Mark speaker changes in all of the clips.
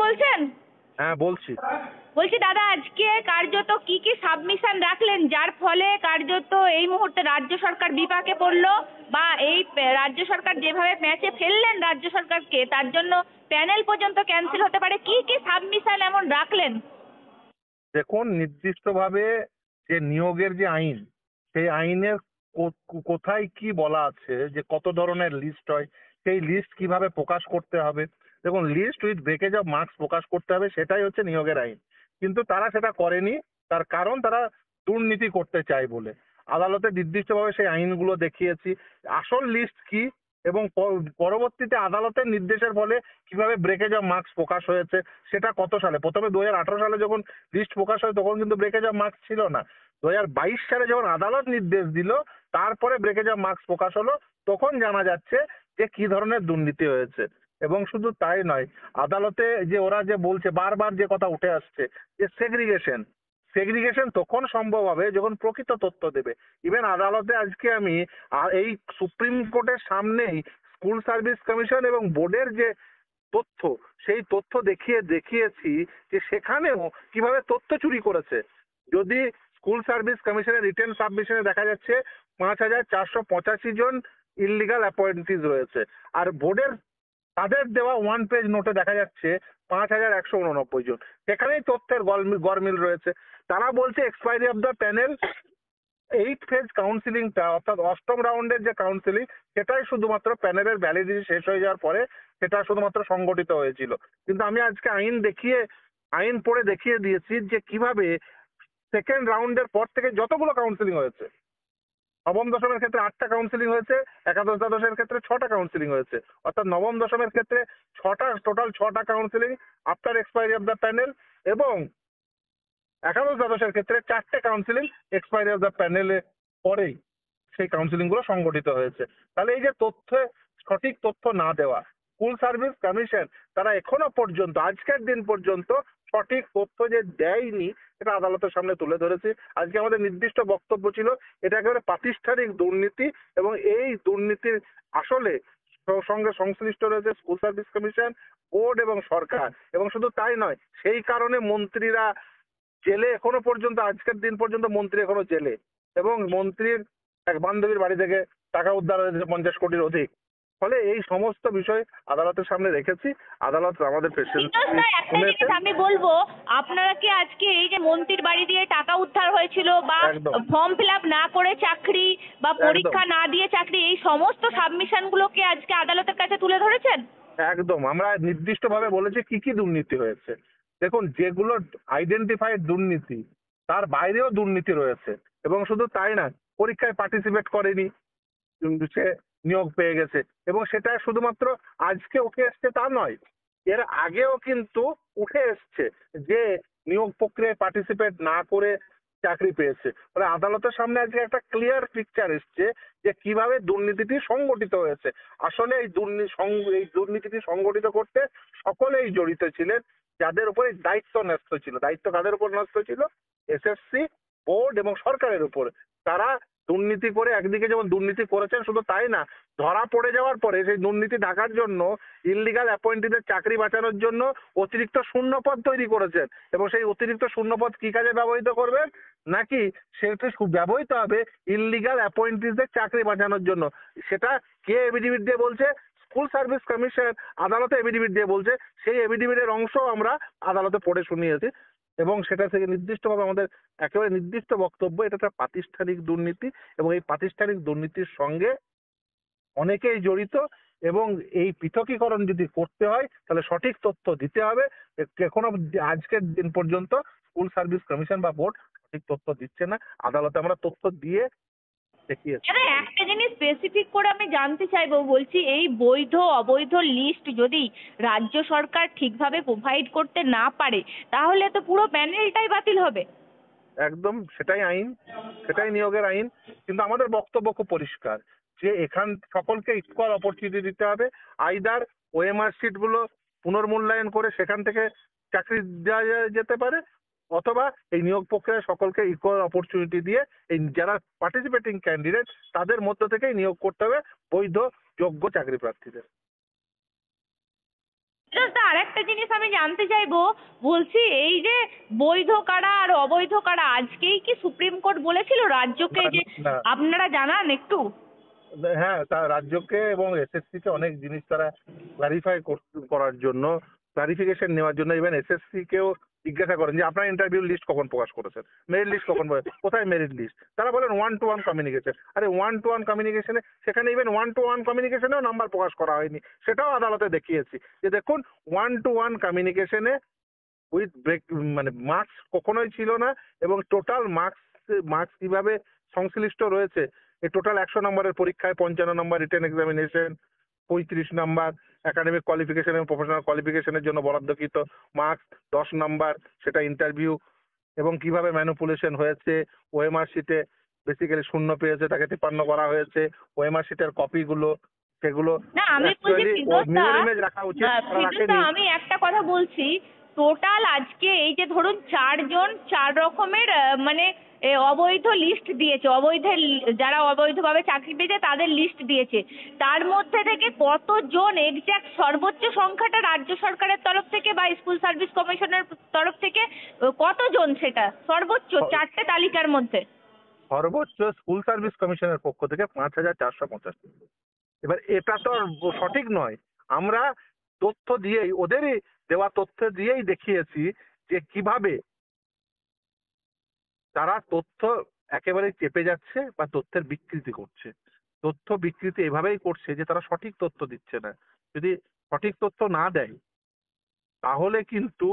Speaker 1: বলছেন?
Speaker 2: হ্যাঁ বলছি।
Speaker 1: বলছি দাদা, আজকে কার্যত কি কি সাবমিশন রাখলেন যার ফলে কার্যত এই মুহূর্তে রাজ্য সরকার বিপাকে পড়লো, বা এই রাজ্য সরকার যেভাবে ম্যাচে ফেললেন রাজ্য সরকারকে, তার জন্য প্যানেল পর্যন্ত ক্যান্সেল হতে পারে? কি কি সাবমিশন এমন রাখলেন?
Speaker 2: দেখুন, নির্দিষ্টভাবে যে নিয়োগের যে আইন, সেই আইনের কোথায় কি বলা আছে যে কত ধরনের লিস্ট হয়, সেই লিস্ট কিভাবে প্রকাশ করতে হবে। দেখুন, list with breakage of marks প্রকাশ করতে হবে, সেটাই হচ্ছে নিয়োগের আইন। কিন্তু তারা সেটা করেনি। তার কারণ তারা দুর্নীতি করতে চায় বলে। আদালতে নির্দিষ্টভাবে সেই আইনগুলো দেখিয়েছি, আসল লিস্ট কি এবং পরবর্তীতে আদালতের নির্দেশের ফলে কিভাবে ব্রেকেজ অফ মার্কস প্রকাশ হয়েছে। সেটা কত সালে, প্রথমে 2018 সালে যখন লিস্ট প্রকাশ হয় তখন কিন্তু ব্রেকেজ অফ মার্কস ছিল না। 2022 সালে যখন আদালত নির্দেশ দিল, তারপরে ব্রেকেজ অফ মার্কস প্রকাশ হলো। তখন জানা যাচ্ছে যে কি ধরনের দুর্নীতি হয়েছে। এবং শুধু তাই নয়, আদালতে যে ওরা যে বলছে, বারবার যে কথা উঠে আসছে যে সেগ্রিগেশন, সেগ্রিগেশন তখন সম্ভব হবে যখন প্রকৃত তথ্য দেবে। ইভেন আদালতে আজকে আমি এই সুপ্রিম কোর্টের সামনেই স্কুল সার্ভিস কমিশন এবং বোর্ডের যে তথ্য, সেই তথ্য দেখিয়েছি যে সেখানেও কিভাবে তথ্য চুরি করেছে। যদি স্কুল সার্ভিস কমিশনের রিটেন সাবমিশনে দেখা যাচ্ছে 5,485 জন ইললিগাল অ্যাপয়েন্টিজ রয়েছে, আর বোর্ডের তাদের দেওয়া ওয়ান পেজ নোটে দেখা যাচ্ছে 5,189 জন। সেখানেই তথ্যের গরমিল রয়েছে। তারা বলছে expiry of the panel, 8 phase কাউন্সিলিংটা অর্থাৎ অষ্টম রাউন্ডের যে কাউন্সিলিং, সেটাই শুধুমাত্র প্যানেলের ভ্যালিডিটি শেষ হয়ে যাওয়ার পরে সেটা শুধুমাত্র সংগঠিত হয়েছিল। কিন্তু আমি আজকে আইন পড়ে দেখিয়ে দিয়েছি যে কিভাবে সেকেন্ড রাউন্ডের পর থেকে যতগুলো কাউন্সিলিং হয়েছে, নবম দশমের ক্ষেত্রে 8টা কাউন্সিলিং হয়েছে, একাদশ দ্বাদশের ক্ষেত্রে 6টা কাউন্সিলিং হয়েছে। অর্থাৎ নবম দশমের ক্ষেত্রে টোটাল 6টা counselling after expiry of the panel, এবং একাদশ দ্বাদশের ক্ষেত্রে 4টে কাউন্সিলিং এক্সপায়ারি অফ দ্য প্যানেলে পরেই সেই কাউন্সিলিং গুলো সংগঠিত হয়েছে। তাহলে এই যে সঠিক তথ্য না দেওয়া, স্কুল সার্ভিস কমিশন তারা এখনো পর্যন্ত, আজকের দিন পর্যন্ত সঠিক তথ্য যে দেয়নি, এটা আদালতের সামনে তুলে ধরেছি। আজকে আমাদের নির্দিষ্ট বক্তব্য ছিল এটা একেবারে প্রাতিষ্ঠানিক দুর্নীতি, এবং এই দুর্নীতির আসলে সঙ্গে সংশ্লিষ্ট রয়েছে স্কুল সার্ভিস কমিশন, বোর্ড এবং সরকার। এবং শুধু তাই নয়, সেই কারণে মন্ত্রীরা জেলে এখনো পর্যন্ত, আজকের দিন পর্যন্ত মন্ত্রী এখনো জেলে, এবং মন্ত্রীর এক বান্ধবীর বাড়ি থেকে টাকা উদ্ধার হয়েছে 50 কোটির অধিক। ফলে এই সমস্ত বিষয় আদালতের সামনে রেখেছি। আদালত আমাদের পেশেন্টলি
Speaker 1: একটা
Speaker 2: শুনেছে।
Speaker 1: জিনিস আমি বলবো, আপনারা কি আজকে এই যে মন্ত্রীর বাড়ি দিয়ে টাকা উদ্ধার হয়েছিল, বা
Speaker 2: একদম
Speaker 1: ফর্ম ফিল আপ না করে চাকরি, বা
Speaker 2: একদম
Speaker 1: পরীক্ষা না দিয়ে চাকরি, এই সমস্ত সাবমিশন গুলোকে আজকে আদালতের কাছে তুলে ধরেছেন?
Speaker 2: একদম আমরা নির্দিষ্টভাবে বলেছি কি কি দুর্নীতি হয়েছে। দেখুন, যেগুলো আইডেন্টিফাইড দুর্নীতি, তার বাইরেও দুর্নীতি রয়েছে। এবং শুধু তাই না, পরীক্ষায় পার্টিসিপেট করেনি কিন্তু সে নিয়োগ পেয়ে গেছে। এবং সেটা শুধুমাত্র আজকে উঠে এসছে তা নয়, এর আগেও কিন্তু উঠে এসছে যে নিয়োগ প্রক্রিয়ায় পার্টিসিপেট না করে চাকরি পেয়েছে। ফলে আদালতের সামনে আজকে একটা ক্লিয়ার পিকচার এসছে যে কিভাবে দুর্নীতিটি সংগঠিত হয়েছে। আসলে এই দুর্নীতিটি সংগঠিত করতে সকলেই জড়িত ছিলেন, যাদের উপরে দায়িত্ব ন্যস্ত ছিল। দায়িত্ব কাদের উপর ন্যস্ত ছিল? এসএসসি, বোর্ড এবং সরকারের উপর। তারা দুর্নীতি করে, একদিকে যেমন দুর্নীতি করেছেন, শুধু তাই না, ধরা পড়ে যাওয়ার পরে সেই দুর্নীতি ঢাকার জন্য, ইললিগাল অ্যাপয়েন্টিদের চাকরি বাঁচানোর জন্য অতিরিক্ত শূন্যপদ তৈরি করেছেন। এবং সেই অতিরিক্ত শূন্যপদ কি কাজে ব্যবহৃত করবেন? নাকি সেটা ব্যবহৃত হবে ইললিগাল অ্যাপয়েন্টিদের চাকরি বাঁচানোর জন্য। সেটা কে এফিডেভিট দিয়ে বলছে? স্কুল সার্ভিস কমিশন আদালতে এফিডেভিট দিয়ে বলছে। সেই এফিডেভিটের অংশ আমরা আদালতে পড়ে শুনিয়েছি, এবং সেটা থেকে নির্দিষ্টভাবে আমাদের একেবারে নির্দিষ্ট বক্তব্য, এটা একটা প্রাতিষ্ঠানিক দুর্নীতি, এবং এই প্রাতিষ্ঠানিক দুর্নীতির সঙ্গে অনেকেই জড়িত। এবং এই পৃথকীকরণ যদি করতে হয় তাহলে সঠিক তথ্য দিতে হবে। এখনো আজকের দিন পর্যন্ত স্কুল সার্ভিস কমিশন বা বোর্ড সঠিক তথ্য দিচ্ছে না। আদালতে আমরা তথ্য দিয়ে দেখিয়েছি।
Speaker 1: দাদা, একটা জিনিস স্পেসিফিক করে আমি জানতে চাইবো, বলছি এই বৈধ অবৈধ লিস্ট যদি রাজ্য সরকার ঠিকভাবে প্রোভাইড করতে না পারে, তাহলে তো পুরো প্যানেলটাই বাতিল হবে।
Speaker 2: একদম সেটাই আইন, সেটাই নিয়োগের আইন। কিন্তু আমাদের বক্তব্য খুব পরিষ্কার যে সকলকে ইকুয়াল অপরচুনিটি দিতে হবে। আইদার ওএমআর সিট গুলো পুনর্মূল্যায়ন করে সেখান থেকে চাকরি দেওয়া যেতে পারে, অথবা এই নিয়োগ প্রক্রিয়ায় সকলকে ইকুয়াল অপরচুনিটি দিয়ে এই যারা পার্টিসিপেটিং ক্যান্ডিডেট তাদের মধ্য থেকেই নিয়োগ করতে হবে বৈধ যোগ্য চাকরি প্রার্থীদের।
Speaker 1: দা আরেকটা জিনিস আমি জানতে চাইবো, বলছি এই যে বৈধ কারা আর অবৈধ কারা আজকেই কি সুপ্রিম কোর্ট বলেছিল রাজ্যকে
Speaker 2: না
Speaker 1: যে
Speaker 2: না
Speaker 1: আপনারা জানান একটু?
Speaker 2: হ্যাঁ, তা রাজ্যকে এবং এসএসসি কে অনেক জিনিস তারা ক্লারিফাই করার জন্য, ক্লারিফিকেশন নেওয়ার জন্য ইভেন এসএসসি কেও জিজ্ঞাসা করেন যে আপনার ইন্টারভিউ লিস্ট কখন প্রকাশ করেছেন, মেরিট লিস্ট কখন কোথায় মেরিট লিস্ট। তারা বলেন 1-to-1 কমিউনিকেশন। আরে 1-to-1 কমিউনিকেশনে, সেখানে ইভেন 1-to-1 কমিউনিকেশনেও নাম্বার প্রকাশ করা হয়নি, সেটাও আদালতে দেখিয়েছি যে দেখুন 1-to-1 কমিউনিকেশনে উইথ ব্রেক মানে মার্কস কখনোই ছিল না, এবং টোটাল মার্কস মার্কস কিভাবে সংশ্লিষ্ট রয়েছে, এই টোটাল 100 নম্বরের পরীক্ষায় 55 নম্বর written examination, 35 number academic qualification এবং প্রফেশনাল কোয়ালিফিকেশনের জন্য বরাদ্দকৃত মার্কস, 10 নাম্বার সেটা ইন্টারভিউ, এবং কিভাবে ম্যানিপুলেশন হয়েছে, ওএমআর শিটে বেসিক্যালি শূন্য পেয়েছে তাকে 53 করা হয়েছে, ওএমআর শিটের কপিগুলো সেগুলো
Speaker 1: না আমি বলছি
Speaker 2: অ্যাকচুয়ালি
Speaker 1: ফিরোজদা,
Speaker 2: মিরর ইমেজ রাখা উচিত, তারা
Speaker 1: ফিরোজদা
Speaker 2: রাখেনি।
Speaker 1: আমি একটা কথা বলছি, টোটাল আজকে এই যে ধরুন 4 জন 4 রকমের মানে অবৈধ লিস্ট দিয়েছে, যারা অবৈধভাবে চাকরি পেয়েছে তাদের লিস্ট দিয়েছে, তার মধ্যে থেকে কতজন এক্স্যাক্ট সর্বোচ্চ সংখ্যাটা রাজ্য সরকারের তরফ থেকে বা স্কুল সার্ভিস কমিশনের তরফ থেকে কতজন সেটা সর্বোচ্চ 4টে তালিকার মধ্যে?
Speaker 2: সর্বোচ্চ স্কুল সার্ভিস কমিশনের পক্ষ থেকে 5,485। এবার এটা তো আর সঠিক নয়। আমরা তথ্য দিয়েই, ওদেরই দেওয়া তথ্য দিয়েই দেখিয়েছি যে কিভাবে তারা তথ্য একেবারে চেপে যাচ্ছে বা তথ্যের বিকৃতি করছে। তথ্য বিকৃতি এভাবেই করছে যে তারা সঠিক তথ্য দিচ্ছে না। যদি সঠিক তথ্য না দেয় তাহলে কিন্তু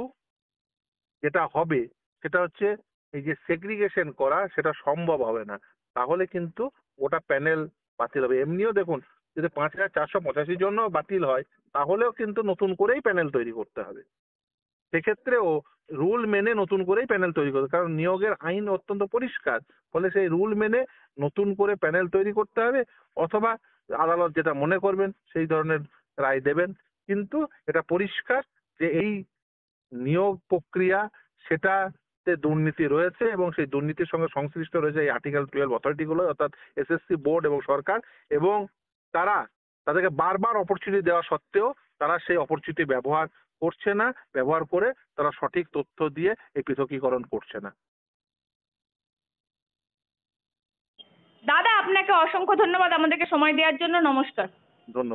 Speaker 2: যেটা হবে সেটা হচ্ছে এই যে সেগ্রিগেশন করা সেটা সম্ভব হবে না। তাহলে কিন্তু ওটা প্যানেল বাতিল হবে। এমনিও দেখুন যদি 5,485 জন বাতিল হয় তাহলেও কিন্তু নতুন করেই প্যানেল তৈরি করতে হবে। সেক্ষেত্রেও রুল মেনে নতুন করেই প্যানেল তৈরি করতে হবে, কারণ নিয়োগের আইন অত্যন্ত পরিষ্কার। ফলে সেই রুল মেনে নতুন করে প্যানেল তৈরি করতে হবে, অথবা আদালত যেটা মনে করবেন সেই ধরনের রায় দেবেন। কিন্তু এটা পরিষ্কার যে এই নিয়োগ প্রক্রিয়া সেটাতে দুর্নীতি রয়েছে, এবং সেই দুর্নীতির সঙ্গে সংশ্লিষ্ট রয়েছে এই আর্টিকেল 12 অথরিটিগুলো, অর্থাৎ এসএসসি বোর্ড এবং সরকার। এবং তারা তাদেরকে বারবার অপরচুনিটি দেওয়া সত্ত্বেও তারা সেই অপরচুনিটি ব্যবহার করছে না, ব্যবহার করে তারা সঠিক তথ্য দিয়ে এই পৃথকীকরণ করছে না।
Speaker 1: দাদা আপনাকে অসংখ্য ধন্যবাদ আমাদেরকে সময় দেওয়ার জন্য, নমস্কার।
Speaker 2: ধন্যবাদ।